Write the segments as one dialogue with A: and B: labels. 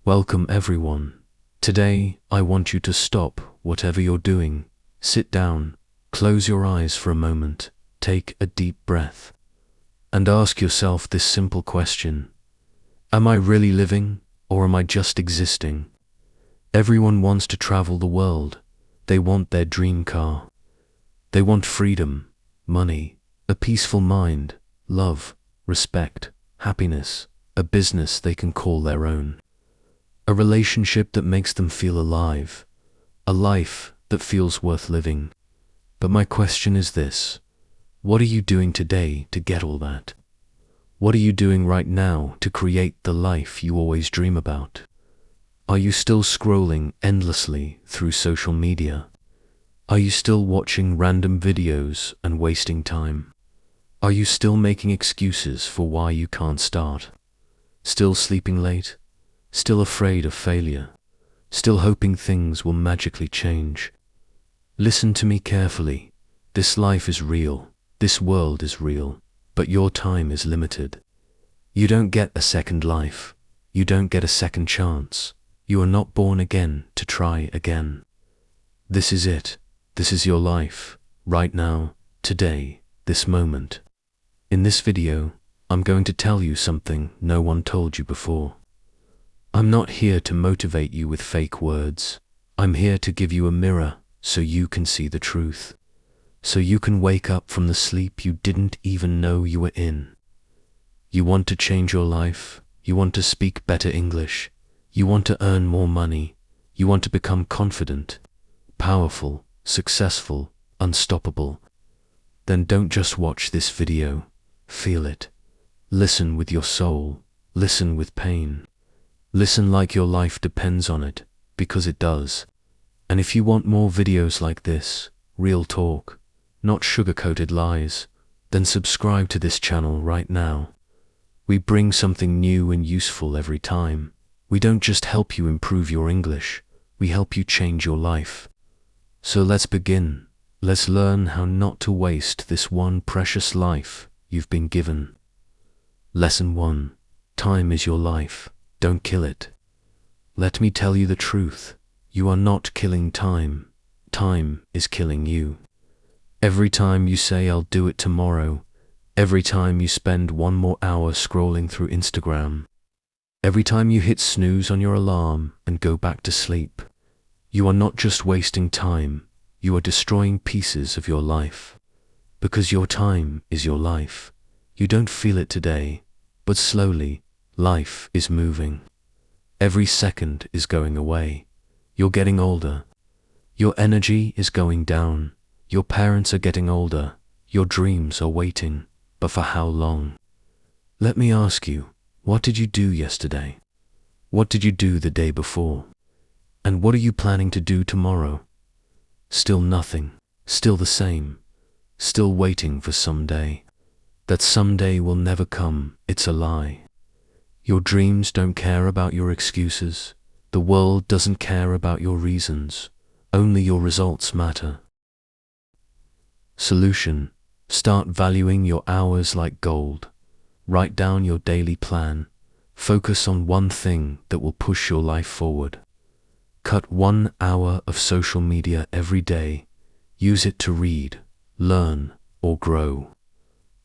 A: Welcome everyone. Today, I want you to stop whatever you're doing. Sit down, close your eyes for a moment, take a deep breath, and ask yourself this simple question. Am I really living, or am I just existing? Everyone wants to travel the world. They want their dream car. They want freedom, money, a peaceful mind, love, respect, happiness, a business they can call their own. A relationship that makes them feel alive, a life that feels worth living. But my question is this: what are you doing today to get all that? What are you doing right now to create the life you always dream about? Are you still scrolling endlessly through social media? Are you still watching random videos and wasting time? Are you still making excuses for why you can't start? Still sleeping late? Still afraid of failure? Still hoping things will magically change? Listen to me carefully. This life is real. This world is real. But your time is limited. You don't get a second life. You don't get a second chance. You are not born again to try again. This is it. This is your life. Right now, today, this moment. In this video, I'm going to tell you something no one told you before. I'm not here to motivate you with fake words. I'm here to give you a mirror so you can see the truth. So you can wake up from the sleep you didn't even know you were in. You want to change your life. You want to speak better English. You want to earn more money. You want to become confident, powerful, successful, unstoppable. Then don't just watch this video. Feel it. Listen with your soul. Listen with pain. Listen like your life depends on it, because it does. And if you want more videos like this, real talk, not sugar-coated lies, then subscribe to this channel right now. We bring something new and useful every time. We don't just help you improve your English, we help you change your life. So let's begin. Let's learn how not to waste this one precious life you've been given. Lesson 1. Time is your life. Don't kill it. Let me tell you the truth. You are not killing time. Time is killing you. Every time you say I'll do it tomorrow, every time you spend one more hour scrolling through Instagram, every time you hit snooze on your alarm and go back to sleep, you are not just wasting time, you are destroying pieces of your life. Because your time is your life. You don't feel it today, but slowly, life is moving. Every second is going away. You're getting older. Your energy is going down. Your parents are getting older. Your dreams are waiting. But for how long? Let me ask you, what did you do yesterday? What did you do the day before? And what are you planning to do tomorrow? Still nothing. Still the same. Still waiting for someday. That someday will never come. It's a lie. Your dreams don't care about your excuses. The world doesn't care about your reasons. Only your results matter. Solution: start valuing your hours like gold. Write down your daily plan. Focus on one thing that will push your life forward. Cut 1 hour of social media every day. Use it to read, learn, or grow.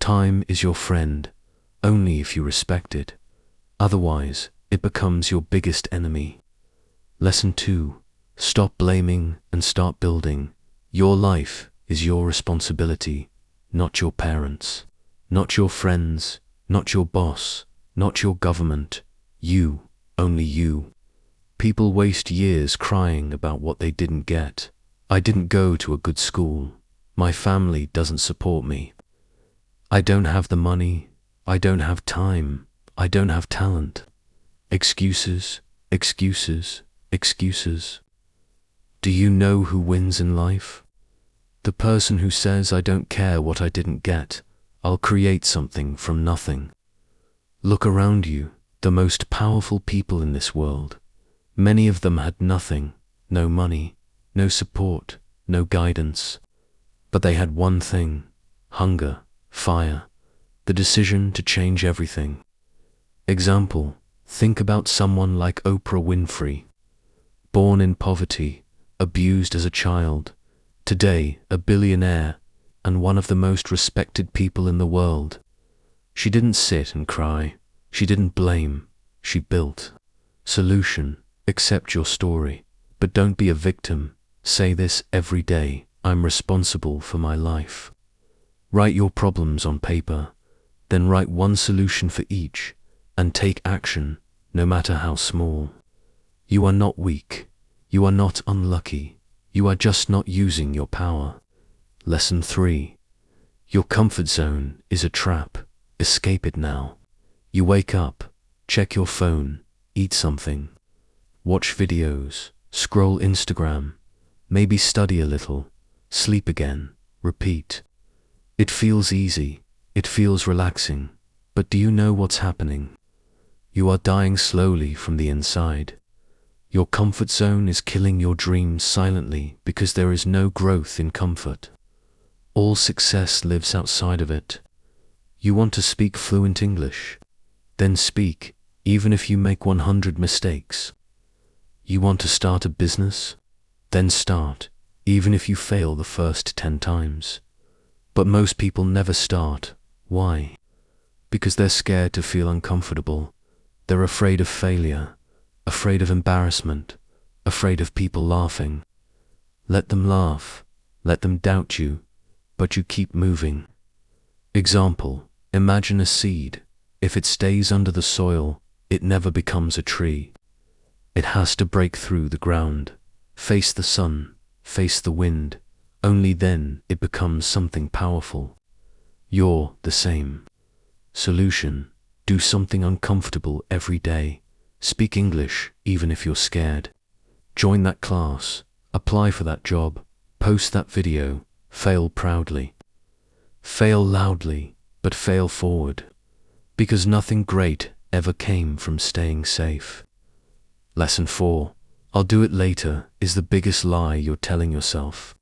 A: Time is your friend, only if you respect it. Otherwise, it becomes your biggest enemy. Lesson 2. Stop blaming and start building. Your life is your responsibility, not your parents', not your friends', not your boss, not your government. You, only you. People waste years crying about what they didn't get. I didn't go to a good school. My family doesn't support me. I don't have the money. I don't have time. I don't have talent. Excuses, excuses, excuses. Do you know who wins in life? The person who says, I don't care what I didn't get. I'll create something from nothing. Look around you, the most powerful people in this world. Many of them had nothing, no money, no support, no guidance. But they had one thing: hunger, fire, the decision to change everything. Example: Think about someone like Oprah Winfrey. Born in poverty, abused as a child, today a billionaire and one of the most respected people in the world. She didn't sit and cry. She didn't blame. She built. Solution: accept your story, but don't be a victim. Say this every day: I'm responsible for my life. Write your problems on paper, then write one solution for each, and take action, no matter how small. You are not weak. You are not unlucky. You are just not using your power. Lesson 3. Your comfort zone is a trap. Escape it now. You wake up, check your phone, eat something, watch videos, scroll Instagram, maybe study a little, sleep again, repeat. It feels easy, it feels relaxing, but do you know what's happening? You are dying slowly from the inside. Your comfort zone is killing your dreams silently because there is no growth in comfort. All success lives outside of it. You want to speak fluent English? Then speak, even if you make 100 mistakes. You want to start a business? Then start, even if you fail the first 10 times. But most people never start. Why? Because they're scared to feel uncomfortable. They're afraid of failure, afraid of embarrassment, afraid of people laughing. Let them laugh, let them doubt you, but you keep moving. Example: imagine a seed. If it stays under the soil, it never becomes a tree. It has to break through the ground, face the sun, face the wind. Only then it becomes something powerful. You're the same. Solution: do something uncomfortable every day. Speak English even if you're scared. Join that class, apply for that job, post that video, fail proudly. Fail loudly, but fail forward. Because nothing great ever came from staying safe. Lesson 4. I'll do it later is the biggest lie you're telling yourself.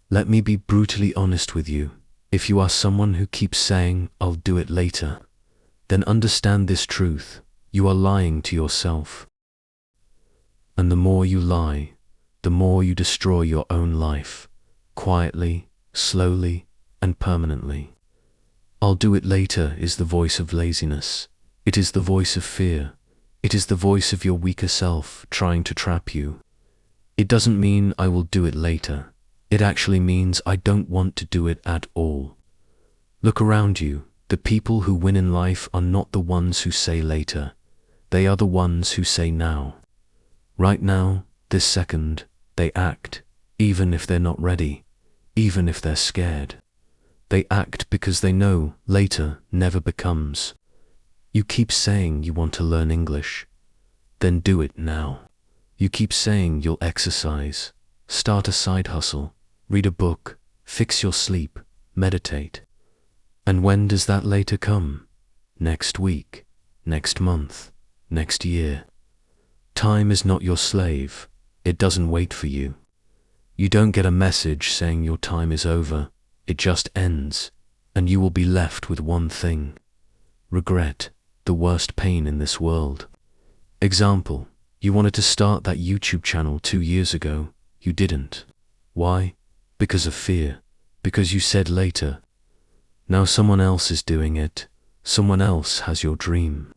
A: Let me be brutally honest with you. If you are someone who keeps saying, I'll do it later, then understand this truth: you are lying to yourself. And the more you lie, the more you destroy your own life, quietly, slowly, and permanently. I'll do it later is the voice of laziness. It is the voice of fear. It is the voice of your weaker self trying to trap you. It doesn't mean I will do it later. It actually means I don't want to do it at all. Look around you. The people who win in life are not the ones who say later. They are the ones who say now. Right now, this second, they act, even if they're not ready, even if they're scared. They act because they know later never becomes. You keep saying you want to learn English. Then do it now. You keep saying you'll exercise, start a side hustle, read a book, fix your sleep, meditate. And when does that later come? Next week, next month, next year. Time is not your slave. It doesn't wait for you. You don't get a message saying your time is over. It just ends, and you will be left with one thing: regret, the worst pain in this world. Example: you wanted to start that YouTube channel 2 years ago. You didn't. Why? Because of fear. Because you said later. Now someone else is doing it. Someone else has your dream.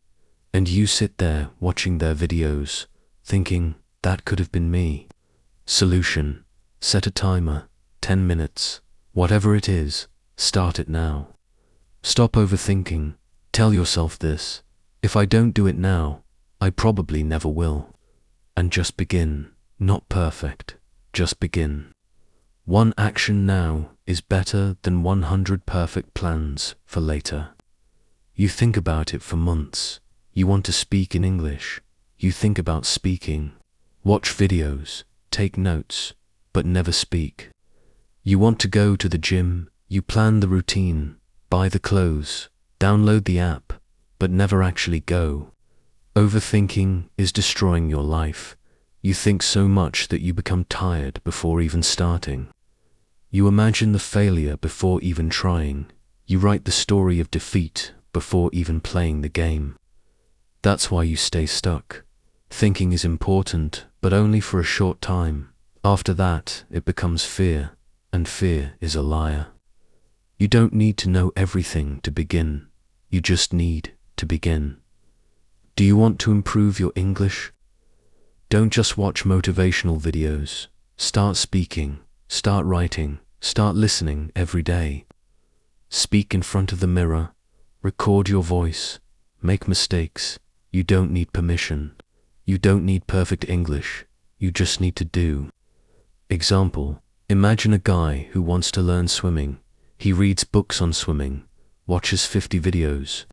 A: And you sit there watching their videos, thinking, that could have been me. Solution: set a timer, 10 minutes. Whatever it is, start it now. Stop overthinking. Tell yourself this: if I don't do it now, I probably never will. And just begin. Not perfect, just begin. One action now is better than 100 perfect plans for later. You think about it for months. You want to speak in English. You think about speaking. Watch videos, take notes, but never speak. You want to go to the gym. You plan the routine, buy the clothes, download the app, but never actually go. Overthinking is destroying your life. You think so much that you become tired before even starting. You imagine the failure before even trying. You write the story of defeat before even playing the game. That's why you stay stuck. Thinking is important, but only for a short time. After that, it becomes fear, and fear is a liar. You don't need to know everything to begin. You just need to begin. Do you want to improve your English? Don't just watch motivational videos. Start speaking, start writing, start listening every day. Speak in front of the mirror, record your voice, make mistakes. You don't need permission. You don't need perfect English. You just need to do. Example, imagine a guy who wants to learn swimming. He reads books on swimming, watches 50 videos,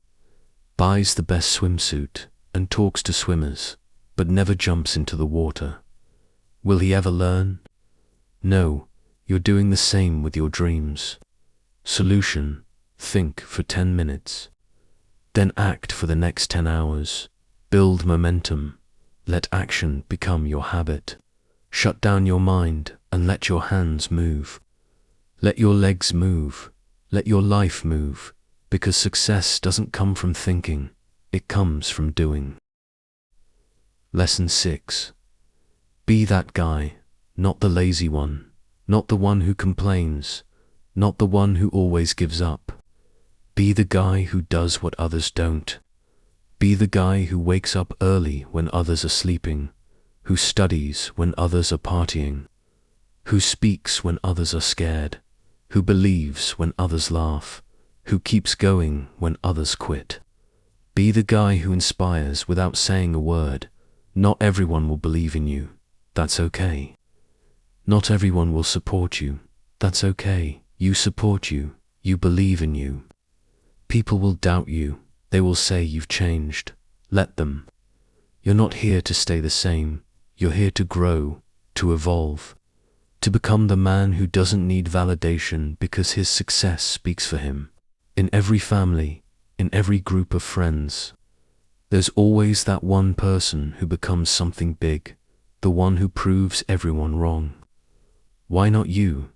A: buys the best swimsuit, and talks to swimmers, but never jumps into the water. Will he ever learn? No, you're doing the same with your dreams. Solution: think for 10 minutes. Then act for the next 10 hours. Build momentum. Let action become your habit. Shut down your mind and let your hands move. Let your legs move. Let your life move, because success doesn't come from thinking, it comes from doing. Lesson 6. Be that guy, not the lazy one, not the one who complains, not the one who always gives up. Be the guy who does what others don't. Be the guy who wakes up early when others are sleeping, who studies when others are partying, who speaks when others are scared, who believes when others laugh, who keeps going when others quit. Be the guy who inspires without saying a word. Not everyone will believe in you. That's okay. Not everyone will support you. That's okay. You support you. You believe in you. People will doubt you. They will say you've changed. Let them. You're not here to stay the same. You're here to grow, to evolve, to become the man who doesn't need validation because his success speaks for him. In every family, in every group of friends, there's always that one person who becomes something big, the one who proves everyone wrong. Why not you?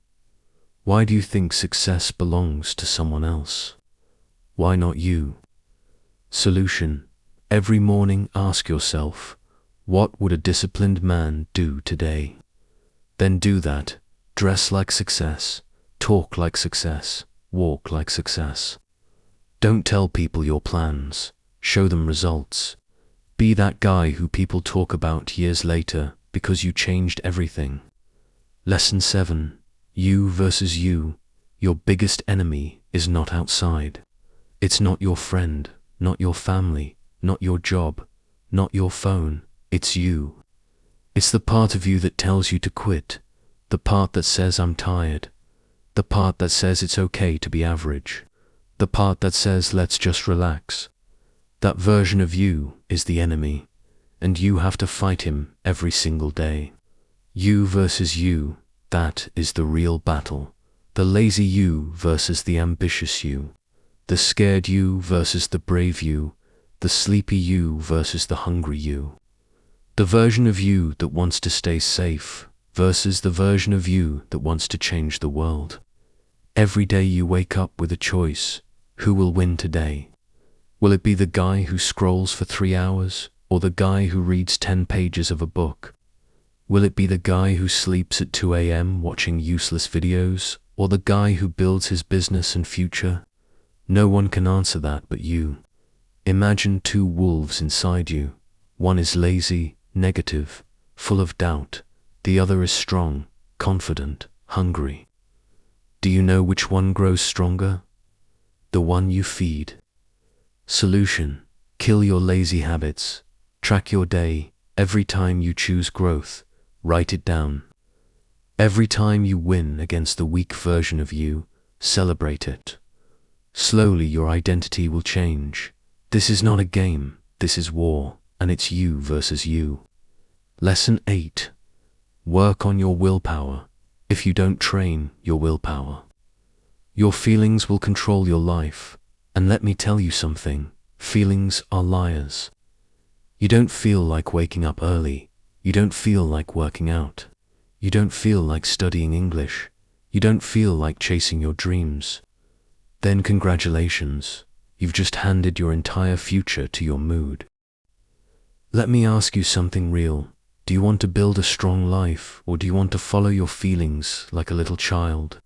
A: Why do you think success belongs to someone else? Why not you? Solution: every morning ask yourself, what would a disciplined man do today? Then do that. Dress like success, talk like success, walk like success. Don't tell people your plans, show them results. Be that guy who people talk about years later because you changed everything. Lesson 7. You versus you. Your biggest enemy is not outside. It's not your friend, not your family, not your job, not your phone. It's you. It's the part of you that tells you to quit, the part that says I'm tired, the part that says it's okay to be average, the part that says let's just relax. That version of you is the enemy, and you have to fight him every single day. You versus you, that is the real battle. The lazy you versus the ambitious you. The scared you versus the brave you. The sleepy you versus the hungry you. The version of you that wants to stay safe versus the version of you that wants to change the world. Every day you wake up with a choice. Who will win today? Will it be the guy who scrolls for 3 hours, or the guy who reads 10 pages of a book? Will it be the guy who sleeps at 2 a.m. watching useless videos, or the guy who builds his business and future? No one can answer that but you. Imagine 2 wolves inside you. One is lazy, negative, full of doubt. The other is strong, confident, hungry. Do you know which one grows stronger? The one you feed. Solution: kill your lazy habits. Track your day. Every time you choose growth, write it down. Every time you win against the weak version of you, celebrate it. Slowly your identity will change. This is not a game, this is war, and it's you versus you. Lesson 8. Work on your willpower. If you don't train your willpower, your feelings will control your life. And let me tell you something, feelings are liars. You don't feel like waking up early. You don't feel like working out. You don't feel like studying English. You don't feel like chasing your dreams. Then congratulations, you've just handed your entire future to your mood. Let me ask you something real. Do you want to build a strong life, or do you want to follow your feelings like a little child?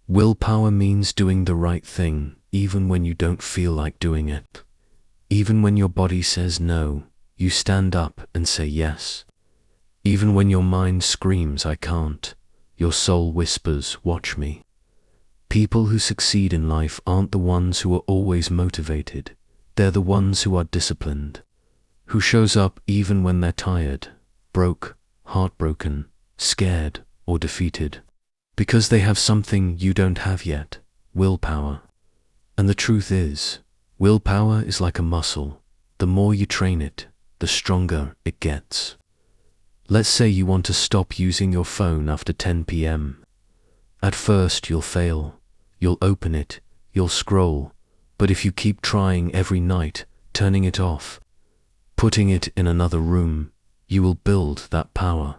A: Willpower means doing the right thing, even when you don't feel like doing it. Even when your body says no, you stand up and say yes. Even when your mind screams, I can't, your soul whispers, watch me. People who succeed in life aren't the ones who are always motivated. They're the ones who are disciplined, who shows up even when they're tired, broke, heartbroken, scared, or defeated. Because they have something you don't have yet, willpower. And the truth is, willpower is like a muscle. The more you train it, the stronger it gets. Let's say you want to stop using your phone after 10 p.m. At first you'll fail. You'll open it, you'll scroll, but if you keep trying every night, turning it off, putting it in another room, you will build that power.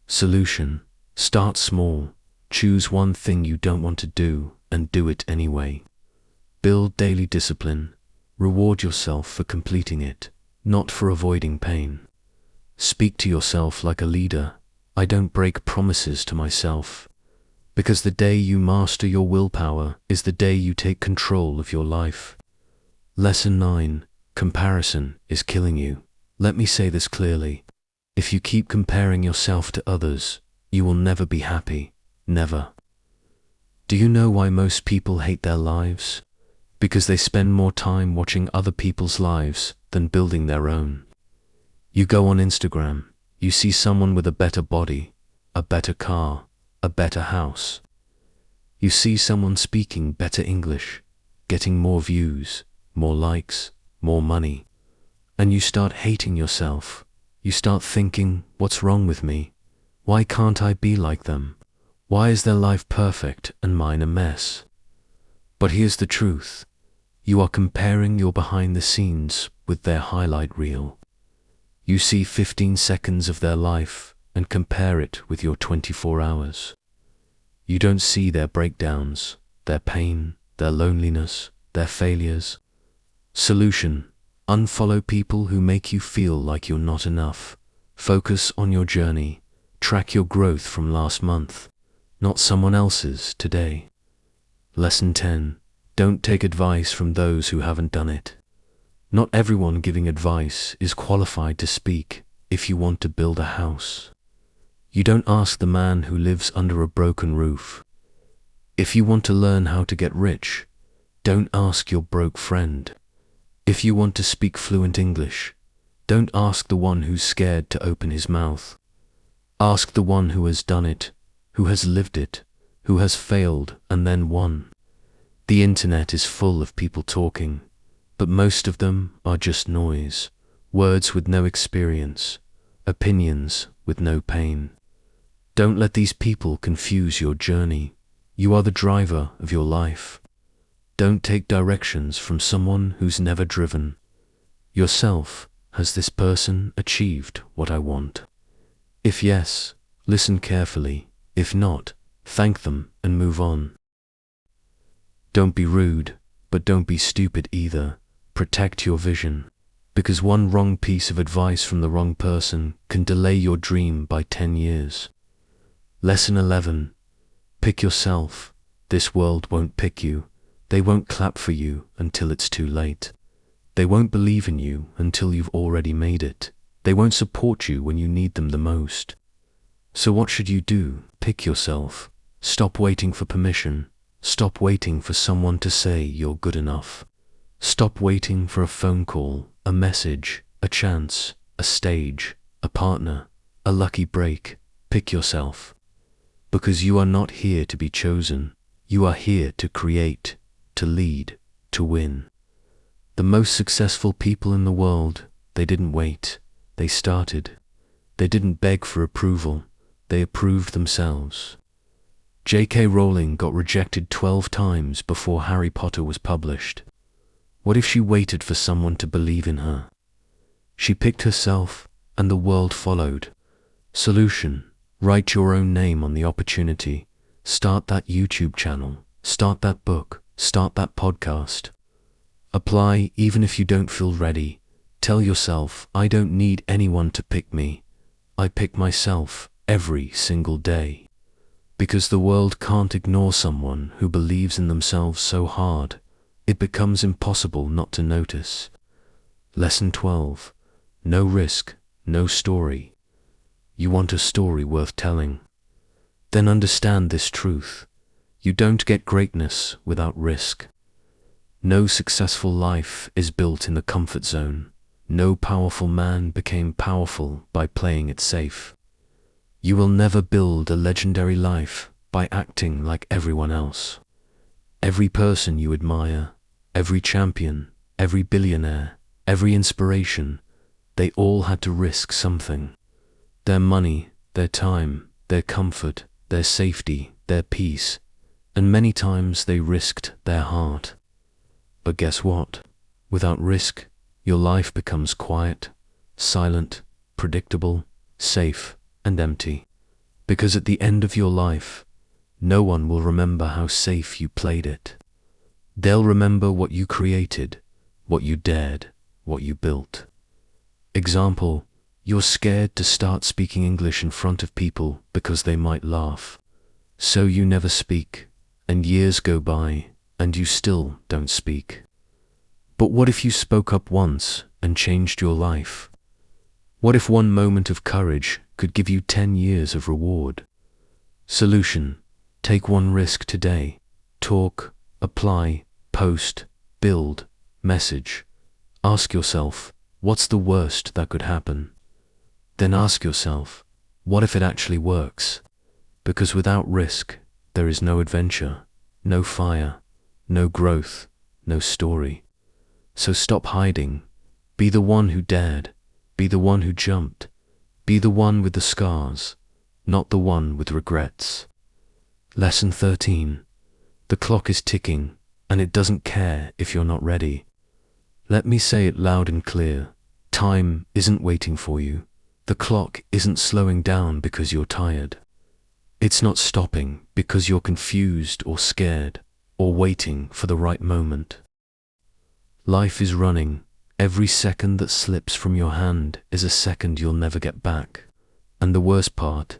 A: Solution: start small. Choose one thing you don't want to do and do it anyway. Build daily discipline. Reward yourself for completing it, not for avoiding pain. Speak to yourself like a leader. I don't break promises to myself. Because the day you master your willpower is the day you take control of your life. Lesson 9. Comparison is killing you. Let me say this clearly. If you keep comparing yourself to others, you will never be happy. Never. Do you know why most people hate their lives? Because they spend more time watching other people's lives than building their own. You go on Instagram, you see someone with a better body, a better car, a better house. You see someone speaking better English, getting more views, more likes, more money. And you start hating yourself. You start thinking, what's wrong with me? Why can't I be like them? Why is their life perfect and mine a mess? But here's the truth. You are comparing your behind the scenes with their highlight reel. You see 15 seconds of their life and compare it with your 24 hours. You don't see their breakdowns, their pain, their loneliness, their failures. Solution: unfollow people who make you feel like you're not enough. Focus on your journey. Track your growth from last month, not someone else's today. Lesson 10. Don't take advice from those who haven't done it. Not everyone giving advice is qualified to speak if you want to build a house. You don't ask the man who lives under a broken roof. If you want to learn how to get rich, don't ask your broke friend. If you want to speak fluent English, don't ask the one who's scared to open his mouth. Ask the one who has done it, who has lived it, who has failed and then won. The internet is full of people talking, but most of them are just noise, words with no experience, opinions with no pain. Don't let these people confuse your journey. You are the driver of your life. Don't take directions from someone who's never driven. Yourself: has this person achieved what I want? If yes, listen carefully. If not, thank them and move on. Don't be rude, but don't be stupid either. Protect your vision, because one wrong piece of advice from the wrong person can delay your dream by 10 years. Lesson 11. Pick yourself. This world won't pick you. They won't clap for you until it's too late. They won't believe in you until you've already made it. They won't support you when you need them the most. So what should you do? Pick yourself. Stop waiting for permission. Stop waiting for someone to say you're good enough. Stop waiting for a phone call, a message, a chance, a stage, a partner, a lucky break. Pick yourself. Because you are not here to be chosen. You are here to create, to lead, to win. The most successful people in the world, they didn't wait. They started. They didn't beg for approval. They approved themselves. J.K. Rowling got rejected 12 times before Harry Potter was published. What if she waited for someone to believe in her? She picked herself, and the world followed. Solution: write your own name on the opportunity. Start that YouTube channel. Start that book. Start that podcast. Apply even if you don't feel ready. Tell yourself, I don't need anyone to pick me. I pick myself every single day. Because the world can't ignore someone who believes in themselves so hard, it becomes impossible not to notice. Lesson 12. No risk, no story. You want a story worth telling? Then understand this truth. You don't get greatness without risk. No successful life is built in the comfort zone. No powerful man became powerful by playing it safe. You will never build a legendary life by acting like everyone else. Every person you admire, every champion, every billionaire, every inspiration, they all had to risk something. Their money, their time, their comfort, their safety, their peace, and many times they risked their heart. But guess what? Without risk, your life becomes quiet, silent, predictable, safe, and empty. Because at the end of your life, no one will remember how safe you played it. They'll remember what you created, what you dared, what you built. Example, you're scared to start speaking English in front of people because they might laugh. So you never speak, and years go by, and you still don't speak. But what if you spoke up once and changed your life? What if one moment of courage could give you 10 years of reward? Solution: take one risk today. Talk, apply, post, build, message. Ask yourself, what's the worst that could happen? Then ask yourself, what if it actually works? Because without risk, there is no adventure, no fire, no growth, no story. So stop hiding. Be the one who dared. Be the one who jumped. Be the one with the scars, not the one with regrets. Lesson 13. The clock is ticking, and it doesn't care if you're not ready. Let me say it loud and clear. Time isn't waiting for you. The clock isn't slowing down because you're tired. It's not stopping because you're confused or scared or waiting for the right moment. Life is running. Every second that slips from your hand is a second you'll never get back. And the worst part,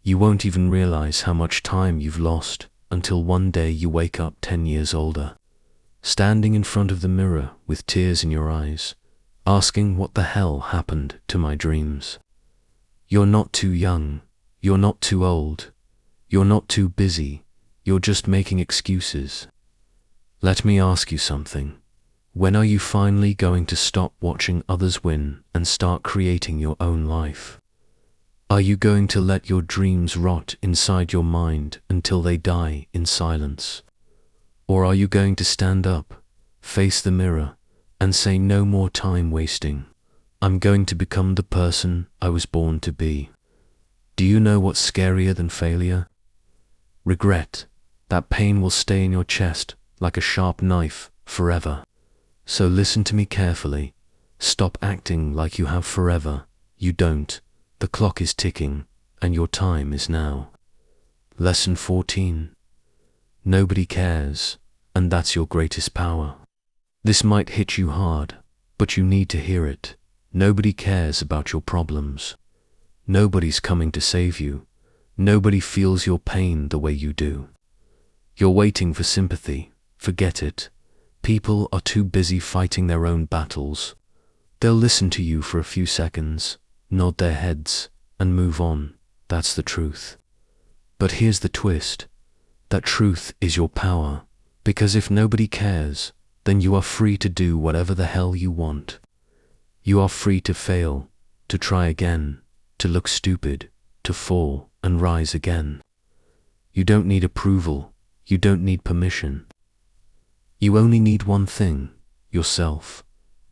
A: you won't even realize how much time you've lost until one day you wake up 10 years older, standing in front of the mirror with tears in your eyes, asking what the hell happened to my dreams. You're not too young. You're not too old. You're not too busy. You're just making excuses. Let me ask you something. When are you finally going to stop watching others win and start creating your own life? Are you going to let your dreams rot inside your mind until they die in silence? Or are you going to stand up, face the mirror, and say no more time wasting? I'm going to become the person I was born to be. Do you know what's scarier than failure? Regret. That pain will stay in your chest like a sharp knife forever. So listen to me carefully. Stop acting like you have forever. You don't. The clock is ticking, and your time is now. Lesson 14. Nobody cares, and that's your greatest power. This might hit you hard, but you need to hear it. Nobody cares about your problems. Nobody's coming to save you. Nobody feels your pain the way you do. You're waiting for sympathy. Forget it. People are too busy fighting their own battles. They'll listen to you for a few seconds, nod their heads, and move on. That's the truth. But here's the twist. That truth is your power, because if nobody cares, then you are free to do whatever the hell you want. You are free to fail, to try again, to look stupid, to fall and rise again. You don't need approval. You don't need permission. You only need one thing, yourself.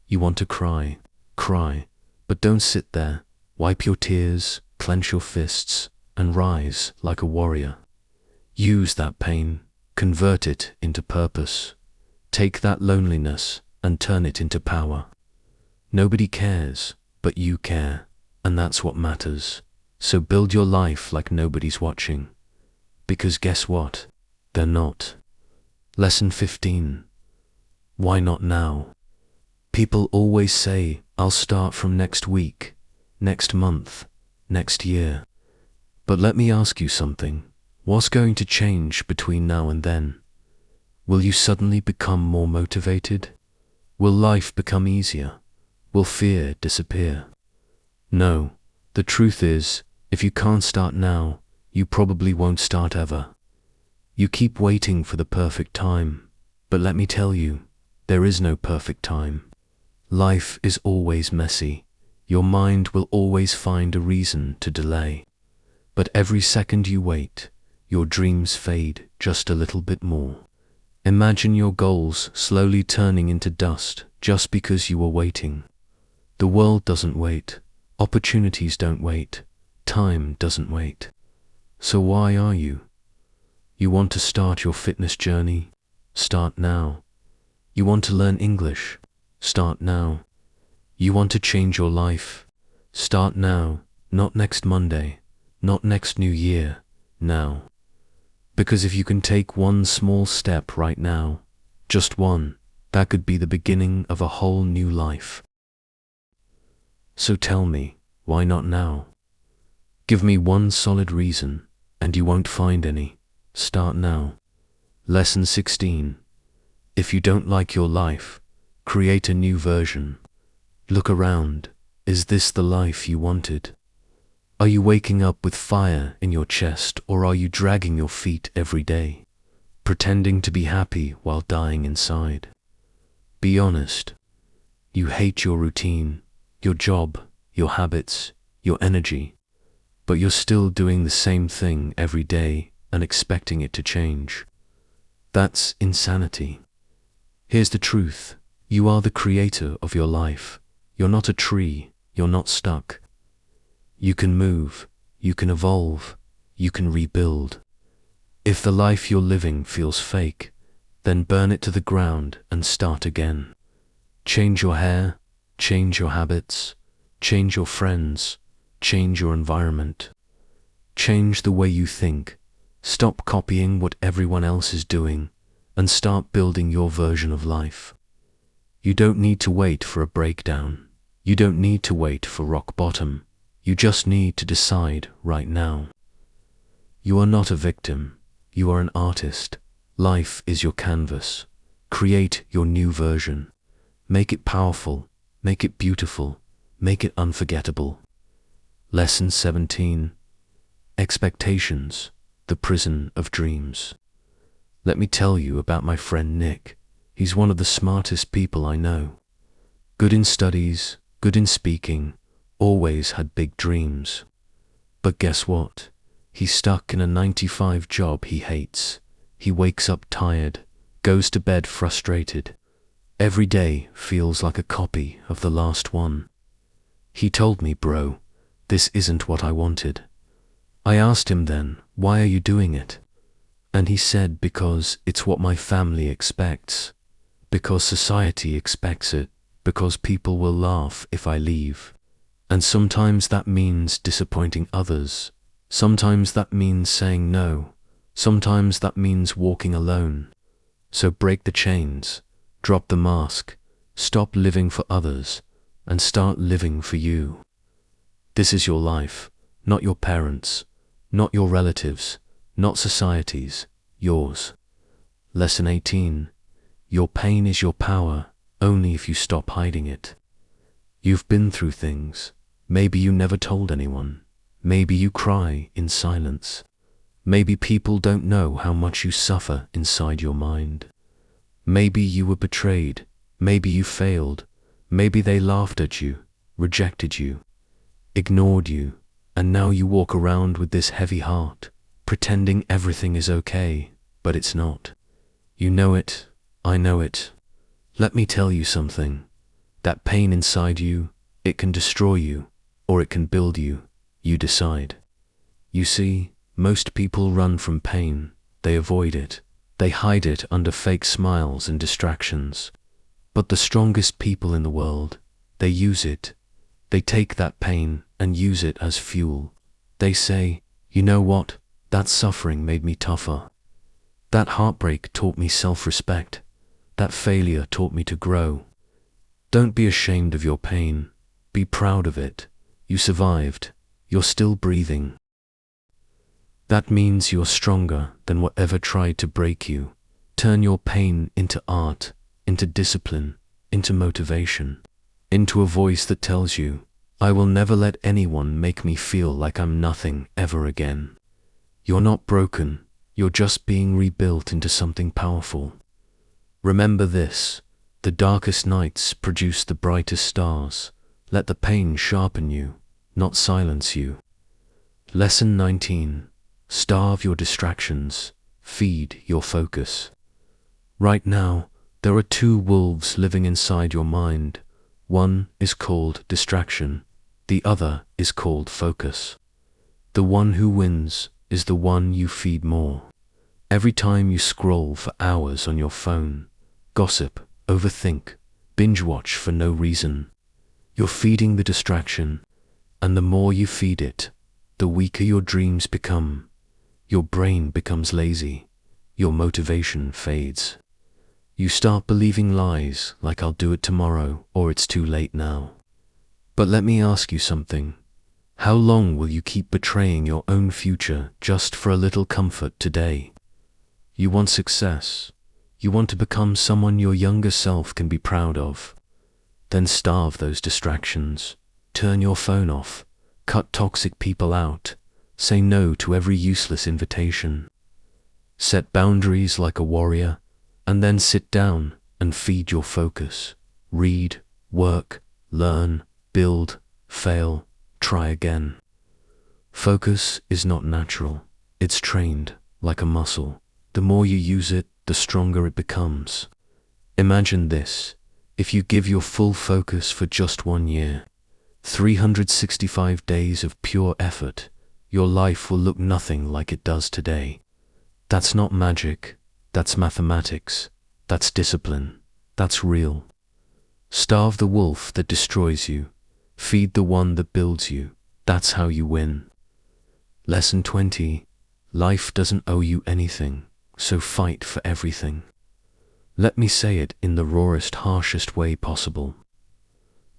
A: You want to cry, cry, but don't sit there. Wipe your tears, clench your fists, and rise like a warrior. Use that pain, convert it into purpose. Take that loneliness and turn it into power. Nobody cares, but you care, and that's what matters. So build your life like nobody's watching. Because guess what? They're not. Lesson 15. Why not now? People always say, I'll start from next week, next month, next year. But let me ask you something. What's going to change between now and then? Will you suddenly become more motivated? Will life become easier? Will fear disappear? No. The truth is, if you can't start now, you probably won't start ever. You keep waiting for the perfect time, but let me tell you, there is no perfect time. Life is always messy. Your mind will always find a reason to delay. But every second you wait, your dreams fade just a little bit more. Imagine your goals slowly turning into dust just because you were waiting. The world doesn't wait. Opportunities don't wait. Time doesn't wait. So why are you? You want to start your fitness journey? Start now. You want to learn English? Start now. You want to change your life? Start now, not next Monday, not next New Year, now. Because if you can take one small step right now, just one, that could be the beginning of a whole new life. So tell me, why not now? Give me one solid reason, and you won't find any. Start now. Lesson 16. If you don't like your life, create a new version. Look around. Is this the life you wanted? Are you waking up with fire in your chest, or are you dragging your feet every day, pretending to be happy while dying inside? Be honest. You hate your routine, your job, your habits, your energy, but you're still doing the same thing every day and expecting it to change. That's insanity. Here's the truth. You are the creator of your life. You're not a tree. You're not stuck. You can move. You can evolve. You can rebuild. If the life you're living feels fake, then burn it to the ground and start again. Change your hair. Change your habits. Change your friends. Change your environment. Change the way you think. Stop copying what everyone else is doing and start building your version of life. You don't need to wait for a breakdown. You don't need to wait for rock bottom. You just need to decide right now. You are not a victim. You are an artist. Life is your canvas. Create your new version. Make it powerful. Make it beautiful. Make it unforgettable. Lesson 17. Expectations, the prison of dreams. Let me tell you about my friend Nick. He's one of the smartest people I know. Good in studies, good in speaking, always had big dreams. But guess what? He's stuck in a 9-to-5 job he hates. He wakes up tired, goes to bed frustrated. Every day feels like a copy of the last one. He told me, bro, this isn't what I wanted. I asked him then, why are you doing it? And he said, because it's what my family expects. Because society expects it. Because people will laugh if I leave. And sometimes that means disappointing others. Sometimes that means saying no. Sometimes that means walking alone. So break the chains. Drop the mask, stop living for others, and start living for you. This is your life, not your parents', not your relatives', not society's, yours. Lesson 18. Your pain is your power, only if you stop hiding it. You've been through things. Maybe you never told anyone. Maybe you cry in silence. Maybe people don't know how much you suffer inside your mind. Maybe you were betrayed, maybe you failed, maybe they laughed at you, rejected you, ignored you, and now you walk around with this heavy heart, pretending everything is okay, but it's not. You know it, I know it. Let me tell you something. That pain inside you, it can destroy you, or it can build you. You decide. You see, most people run from pain, they avoid it. They hide it under fake smiles and distractions. But the strongest people in the world, they use it. They take that pain and use it as fuel. They say, you know what? That suffering made me tougher. That heartbreak taught me self-respect. That failure taught me to grow. Don't be ashamed of your pain. Be proud of it. You survived. You're still breathing. That means you're stronger than whatever tried to break you. Turn your pain into art, into discipline, into motivation, into a voice that tells you, I will never let anyone make me feel like I'm nothing ever again. You're not broken. You're just being rebuilt into something powerful. Remember this, the darkest nights produce the brightest stars. Let the pain sharpen you, not silence you. Lesson 19. Starve your distractions. Feed your focus. Right now, there are two wolves living inside your mind. One is called distraction. The other is called focus. The one who wins is the one you feed more. Every time you scroll for hours on your phone, gossip, overthink, binge watch for no reason, you're feeding the distraction, and the more you feed it, the weaker your dreams become. Your brain becomes lazy. Your motivation fades. You start believing lies like I'll do it tomorrow or it's too late now. But let me ask you something. How long will you keep betraying your own future just for a little comfort today? You want success. You want to become someone your younger self can be proud of. Then starve those distractions. Turn your phone off. Cut toxic people out. Say no to every useless invitation. Set boundaries like a warrior, and then sit down and feed your focus. Read, work, learn, build, fail, try again. Focus is not natural. It's trained like a muscle. The more you use it, the stronger it becomes. Imagine this. If you give your full focus for just 1 year, 365 days of pure effort, your life will look nothing like it does today. That's not magic. That's mathematics. That's discipline. That's real. Starve the wolf that destroys you. Feed the one that builds you. That's how you win. Lesson 20. Life doesn't owe you anything, so fight for everything. Let me say it in the rawest, harshest way possible.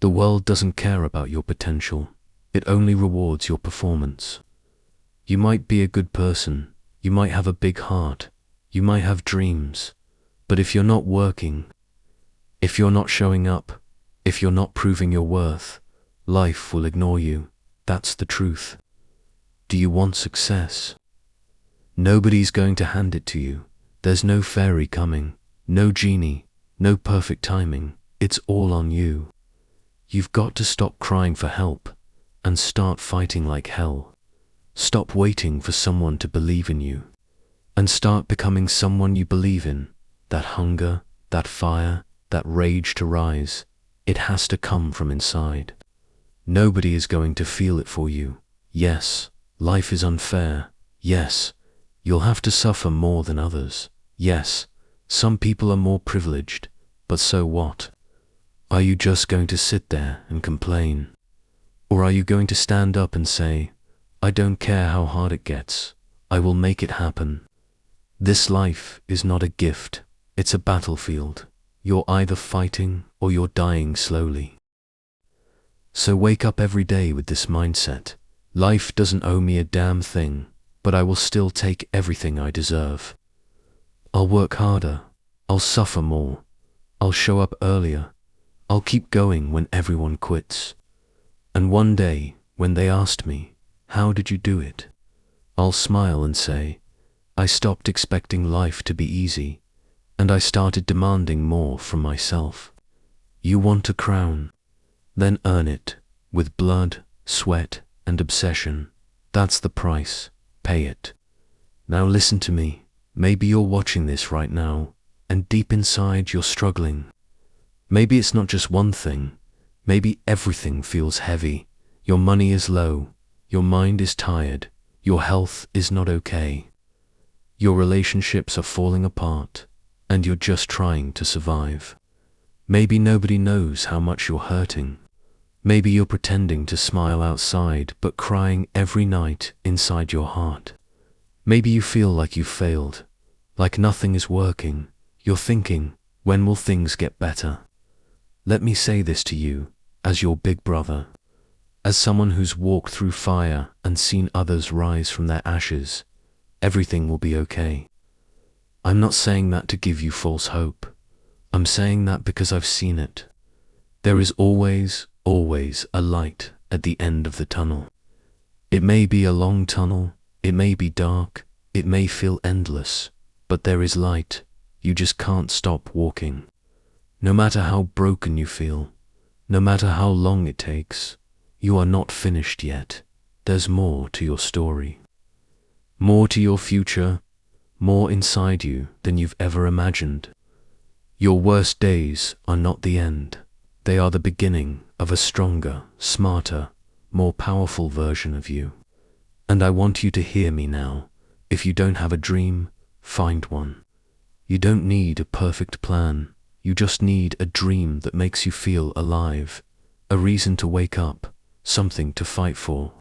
A: The world doesn't care about your potential. It only rewards your performance. You might be a good person. You might have a big heart. You might have dreams. But if you're not working, if you're not showing up, if you're not proving your worth, life will ignore you. That's the truth. Do you want success? Nobody's going to hand it to you. There's no fairy coming, no genie, no perfect timing. It's all on you. You've got to stop crying for help and start fighting like hell. Stop waiting for someone to believe in you and start becoming someone you believe in. That hunger, that fire, that rage to rise, it has to come from inside. Nobody is going to feel it for you. Yes, life is unfair. Yes, you'll have to suffer more than others. Yes, some people are more privileged, but so what? Are you just going to sit there and complain? Or are you going to stand up and say, I don't care how hard it gets, I will make it happen? This life is not a gift, it's a battlefield. You're either fighting or you're dying slowly. So wake up every day with this mindset. Life doesn't owe me a damn thing, but I will still take everything I deserve. I'll work harder, I'll suffer more, I'll show up earlier, I'll keep going when everyone quits. And one day, when they asked me, how did you do it? I'll smile and say, I stopped expecting life to be easy, and I started demanding more from myself. You want a crown? Then earn it, with blood, sweat, and obsession. That's the price. Pay it. Now listen to me. Maybe you're watching this right now, and deep inside you're struggling. Maybe it's not just one thing. Maybe everything feels heavy. Your money is low. Your mind is tired. Your health is not okay. Your relationships are falling apart, and you're just trying to survive. Maybe nobody knows how much you're hurting. Maybe you're pretending to smile outside, but crying every night inside your heart. Maybe you feel like you've failed, like nothing is working. You're thinking, when will things get better? Let me say this to you, as your big brother, as someone who's walked through fire and seen others rise from their ashes. Everything will be okay. I'm not saying that to give you false hope. I'm saying that because I've seen it. There is always, always a light at the end of the tunnel. It may be a long tunnel, it may be dark, it may feel endless, but there is light. You just can't stop walking. No matter how broken you feel, no matter how long it takes, you are not finished yet. There's more to your story. More to your future, more inside you than you've ever imagined. Your worst days are not the end. They are the beginning of a stronger, smarter, more powerful version of you. And I want you to hear me now. If you don't have a dream, find one. You don't need a perfect plan. You just need a dream that makes you feel alive, a reason to wake up, something to fight for.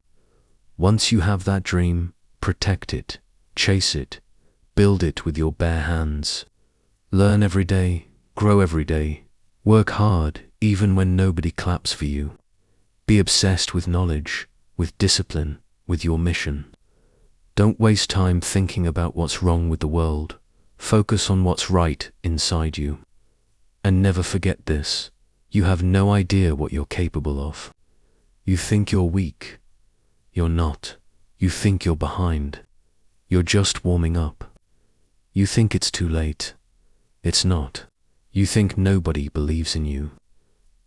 A: Once you have that dream, protect it, chase it, build it with your bare hands. Learn every day, grow every day, work hard even when nobody claps for you. Be obsessed with knowledge, with discipline, with your mission. Don't waste time thinking about what's wrong with the world. Focus on what's right inside you. And never forget this, you have no idea what you're capable of. You think you're weak. You're not. You think you're behind. You're just warming up. You think it's too late. It's not. You think nobody believes in you.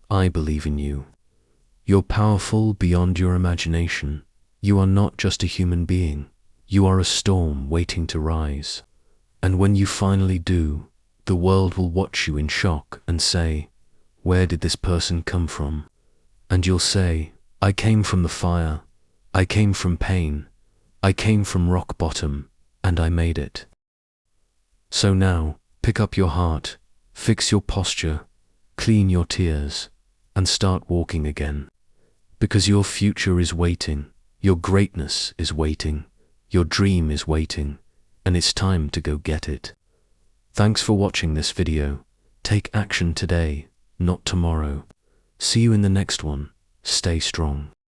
A: I believe in you. You're powerful beyond your imagination. You are not just a human being. You are a storm waiting to rise. And when you finally do, the world will watch you in shock and say, "Where did this person come from?" And you'll say, "I came from the fire. I came from pain. I came from rock bottom, and I made it." So now, pick up your heart, fix your posture, clean your tears, and start walking again. Because your future is waiting, your greatness is waiting, your dream is waiting, and it's time to go get it. Thanks for watching this video. Take action today, not tomorrow. See you in the next one. Stay strong.